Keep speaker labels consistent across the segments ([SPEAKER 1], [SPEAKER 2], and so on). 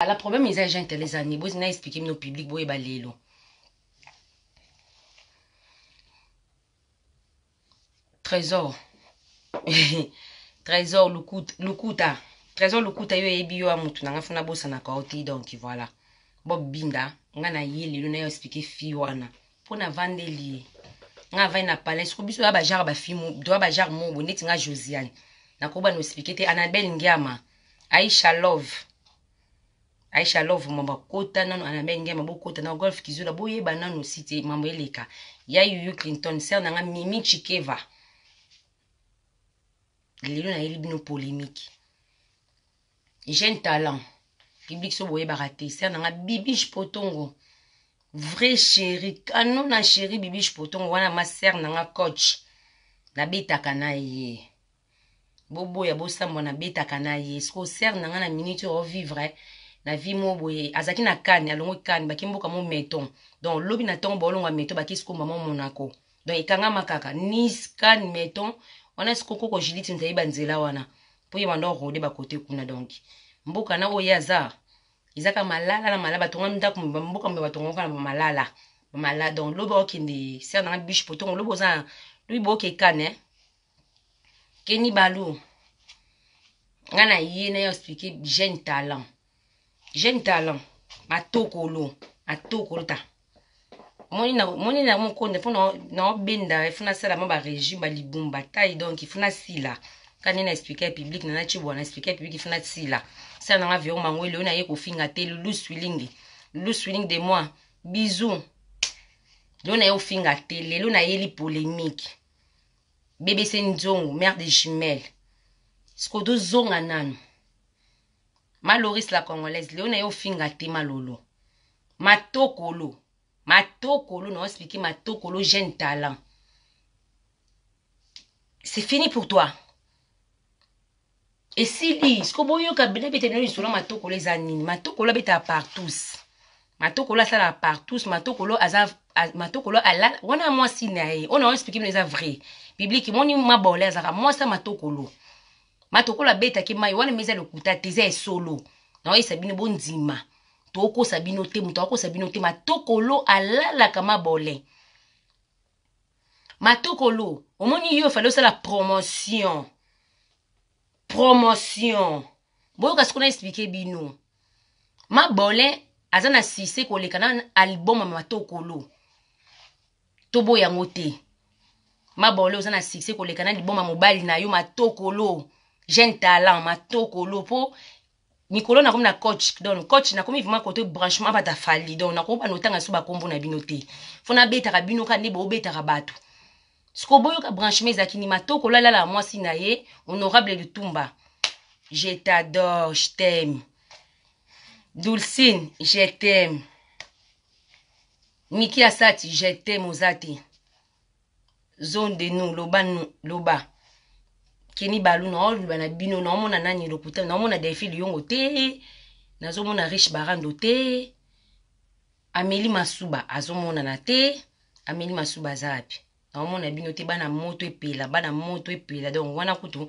[SPEAKER 1] Le problème est gens les années, vous n'avez expliqué nos publics, vous avez Trésor. Trésor lukuta. Trésor lukuta yo ebi yo amutu na ngafuna bosa na kaoti donc voilà. Bob binda nga na yeli lo na yo expliquer fi wana. Pona vandeli. Nga va na palais ko biso ba jar ba fi mo, do ba jar mo boneti nga Josiane. Na ko ba no expliquer te Annabelle Ngiama. Aisha Love. Aisha Love mamba kota nano Annabelle Ngiama bo kota na golf kizula boye banano cité mambo eleka. Ya Yuyu Clinton ser na nga Mimi Chikeva. Lelo na yeli bino polémique. Jeune talent. Public so boye baraté. Ser na nga Bibiche Potongo. Vrai chéri. Kanon na chéri Bibiche Potongo. Wana ma ser na nga coach. Na beta kana ye. Bobo ya bosambo na beta kana ye. Sko ser na nga na minute o vivre. Na vie mo boye. Azaki na kane. Alongo kane. Baki mboka mo meton. Donc lobi na ton bolongo meton. Baki sko maman monako. Donc ikanga makaka. Nice kane meton. On a ce coco Judith Nzaiba Nzela wana. Pour y mandor rôder ba côté kuna donc. Mboka na oyaza. Izaka malala na malaba tonga ndako mboka mbe batonga na malala. Malala donc lobo kinde ser na biche poton lobo za lui boke kane. Keni balu. Ngana yene yo expliquer jeune talent. Jeune talent. Matokolo. Matokolo ta. Moni na mon konde fona na benda fona sala ma ba régime ba libumba taille donc il fona sila quand na expliquer public na na chibwa na expliquer public fona sila ça na avion mangwele na ye ko finga te lulu swilling de moi bisous lo na yo finga te lelo na yeli polémique bébé Nzongo mère de jumelles skodo zonga nanu Maloris la congolaise lelo na yo finga te malolo matokolo Matokolo, non, expliquer Matokolo, jeune talent. C'est fini pour toi. Et si li, ce que vous avez dit, sur Matokolo, les anines, Matokolo est à part tous. Matokolo, ça la part tous. Matokolo, Matokolo, on a moi si naïe. On a expliqué les vrais. Biblique, mon ma bolé, moi ça Matokolo. Matokolo, bête qui m'a eu, on a mis le kuta, t'es solo. Non, il s'est bien bon dima. Toko sabino te mutoko sabino te matokolo alala kama bolé. Matokolo, omoni yo fallait la promotion. Promotion. Boyo kasko na expliquer bino. Ma bolé azana sise ko le kana album matokolo. Tobo ya ngote. Ma bolé azana sise ko le kana album mobile na yo matokolo. Jeune talent matokolo po Nicolo na comme na coach donc coach na comme vraiment côté branchement ba ta fali donc na ko ba notanga so ba kombo na binote fona beta ka bino ka ne bo beta ka batu sko boyo ka branchement zakini matoko la moi si na ye honorable Lutumba je t'adore je t'aime Dulcine je t'aime Miki Asati je t'aime ozati zone de nous loba Keni balu no bana bino no mona nani lokuta no mona defi liongo te nazo mona riche barando te Amélie Masuba azomona na te Amélie Masuba zapi no mona bino te bana moto epela donc wana kutu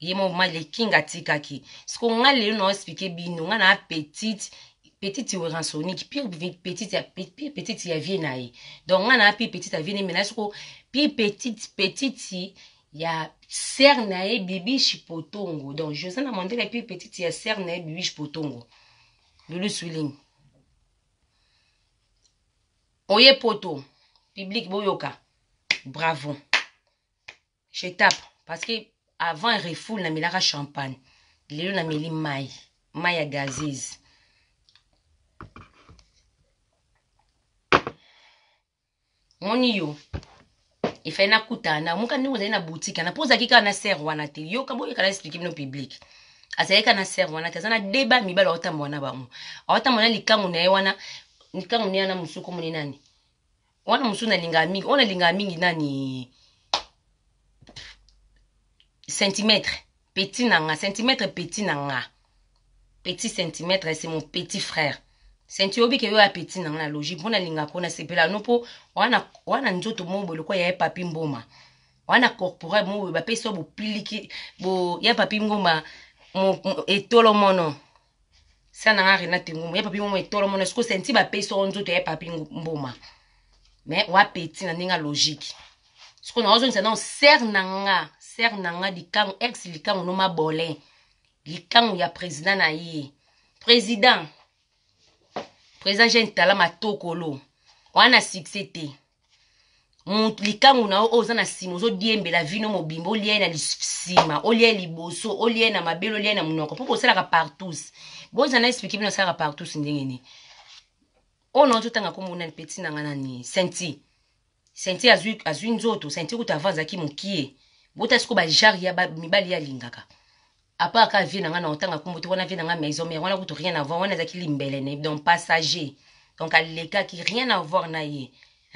[SPEAKER 1] yemo male kinga tikaki sko ngale no expliquer bino ngana petite ransonique pire petite ya vienaï donc ngana petite ya vienaï mais sko pire petite ya ser nae Bibiche Potongo donc je sais na monter la plus petite ya ser nae Bibiche Potongo Lulu Swilling oye poto public boyoka bravo je tape parce que avant refoule na milara champagne lelo na meli mai ya gazeuse moni yo il fait na kutana muka ni na boutique na poza kika na ser wana te yo kabo yeka expliquer no public asayeka na ser wana tazana débat mibala otambo na bango otambo na likangu na wana likangu ni na musuko moni nani wana musu na linga mingi ona linga mingi nani centimètre petit nanga centimètre petit nanga petit centimètre c'est mon petit frère Senti obi ke yo apeti na na logique mpona linga kona sepela no po wana nzoto mo bolo kwa ya papi mboma wana corporel mo ba peso bo piliki bo ya papi ngoma mo etolo mono ça n'a rien à tengo ya papi momo etolo mona sko senti ba peso onzo to ya papi mboma mais wa petit na ninga logique sko na ozo non ser nanga likangu ex likangu no mabole likangu ya président na ye président jeune tala matokolo wana succès te likangu na oza na sima ozo diembela vino mobimbo olie na sima olie liboso olie na mabelo olie na munoko po kosalaka partout boza na expliquer bino salaka partout ndenge ni ono totanga komona petit nanga nani senti azwi nzoto senti kuta avanzaki mokie bota siko ba jar ya mibali ya lingaka apa ka vie nanga na otanga kombote wana vie nanga maison mais wana kuto rien à voir wana zaki limbele ne donc passager donc aleka qui rien à voir na ye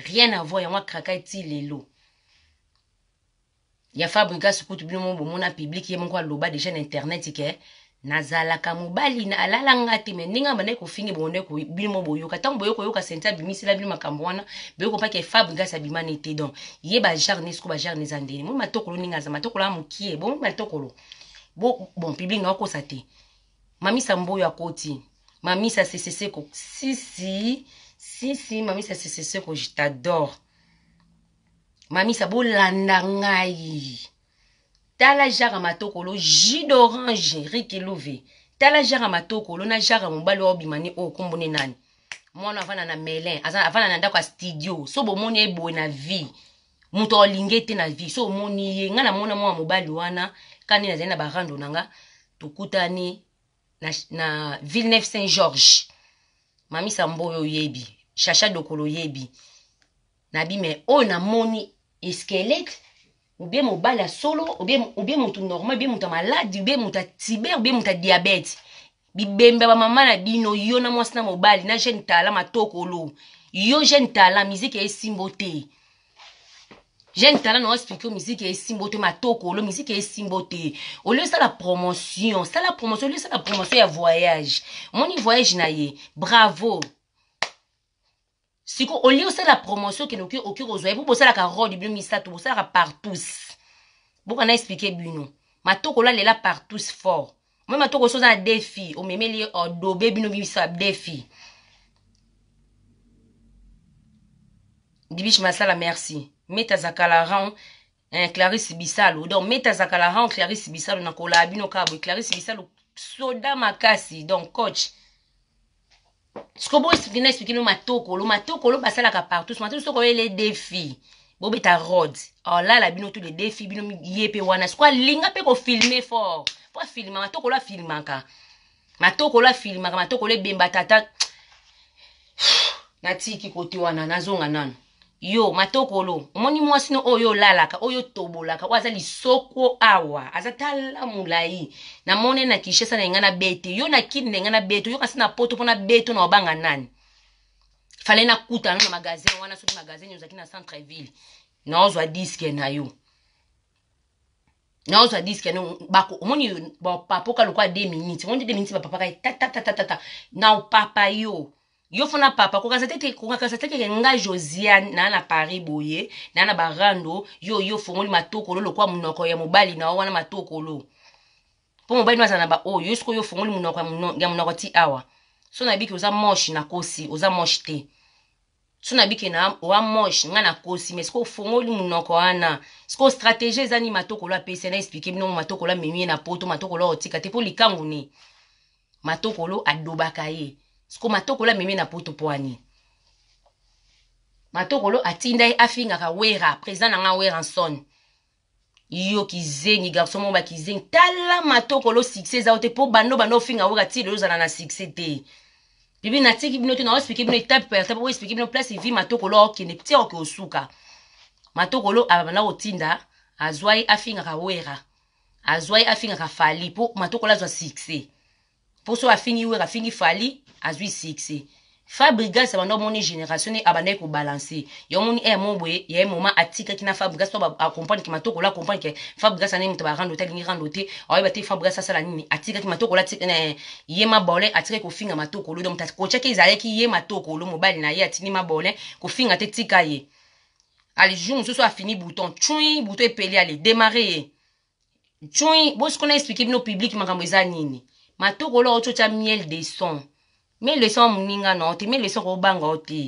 [SPEAKER 1] rien à voir ya moi kraka eti lelo ya fabrika sukutu bino mo bomona public ye mon kwa loba déjà na internet ke nazalaka mobali na alalanga te me ninga mane ko fingi bonde ko bino mo boyoka tango boyoko yoka senta bimisila bino makambo wana boyoko pa ke fabrika sa bimane te donc ye ba jarne sko ba jarne zandeni mo matokolo ninga za matokolo amukie bon matokolo bon public na ko sate mami samboyo akoti mami sa CCC ko si mami sa CCC ko je t'adore mami sa bolanda ngai tala jara matokolo jus d'orange riki louvé tala jara matokolo na jara mobali wa bimani o kombone nani mwana avana na melin avana na ndako studio so bomoni eboye na vie muto olingete na vie so moni ye nga na mona mwa mobali wana kani na ba rando nanga tukutani na Villeneuve Saint-Georges mami samboyo yebi chacha dokolo yebi nabi me o na moni squelette ou bien mobile solo ou bien mutu normal ou bien mutu malade ou bien mutu tiber ou bien mutu diabète bibembe ba mama na bino yo na mwasi na mobile na jeune tala matokolo yo jeune tala musique e simbote jeune tala no expliquer musique e simbote matokolo musique e simbote au lieu ça la promotion au lieu ça la promotion ya voyage moni voyage na ye bravo siko au lieu ça la promotion que nous oki rozwa pour ça la carotte bien misato pour ça la partout beaucoup na expliquer bino matokolo là partout fort moi matokolo so za défi o memeli o dobe bino bisa défi Dibish Masala merci meta zakalaran Clarisse Bissalo donc meta zakalaran Clarisse Bissalo na kola bino kabo Clarisse Bissalo soda makasi donc coach Skobo vina expliquer no matokolo basalaka partout matokolo soko les défis bobeta road oh là la bino tous les défis bino yepe wana skwa linga pe ko filmer fort po filmer matokolo filmaka matokolo bemba tata natiki koti wana nazonga nana yo matokolo omoni mwasi no oyo lalaka oyo tobolaka waza lisoko awa azatala mulai na mone na kishesa na ngana bete yo na kid na ngana bete yo kasi na poto pona beto na obanga nani fale na kuta na magazine wana soki magazine uzaki na centre ville na ozwa disque na yo na ozwa disque no bako omoni ba papoka lokwa 2 minutes omoni 2 minutes ba papa ta na papa yo fona papa ko kasate ke nga Josiane na Paris boye na barando yo fongoli matokolo lokwa munoko ya mobali na wana matokolo po mobali waza na ba yo sko yo fongoli munoko ya munoko ti awa so na biki oza moche na kosi oza moche te so na biki na wa moche nga na kosi mais sko fongoli munoko ana sko stratégie zani matokolo apesa na expliquer bino matokolo memie na poto matokolo otika te po likangu ni matokolo adobaka ye Sko matokolo meme na poto poani. Matokolo atinda afinga ka wera, président nga wera son. Yo kizengi garçon mo ba kizengi tala matokolo succès za ote po bano finga wera ti le za na succès te. Bibi na tiki bino te na expliquer bino étape par étape, expliquer bino place vi matokolo okene ti oke osuka. Matokolo abana otinda azwai afinga ka wera. Azwai afinga ka fali po matokolo azwa succès. Po so afingi wera afingi fali azui succès. Fabrigas abanda moni génération ni abanda ko balancer. Yo moni momboye ya moment atika kina Fabrigas to ba comprendre ki matoko la comprendre que Fabrigas ani mutaba rando tel ni rando te. Ayi ba te Fabrigas sala nini atika ki matoko la tika ye mabole atika ko finga matoko lo donc ko cheke izale ki ye matoko lo mobile na ye atini mabole ko finga te tika ye. Ali jour so a fini bouton epeli ali démarrer. Bo ce qu'on a expliqué no public makambo eza nini. matoko lo ochocha miel de son. Miel de son muninga no te, miel de son ko banga o te.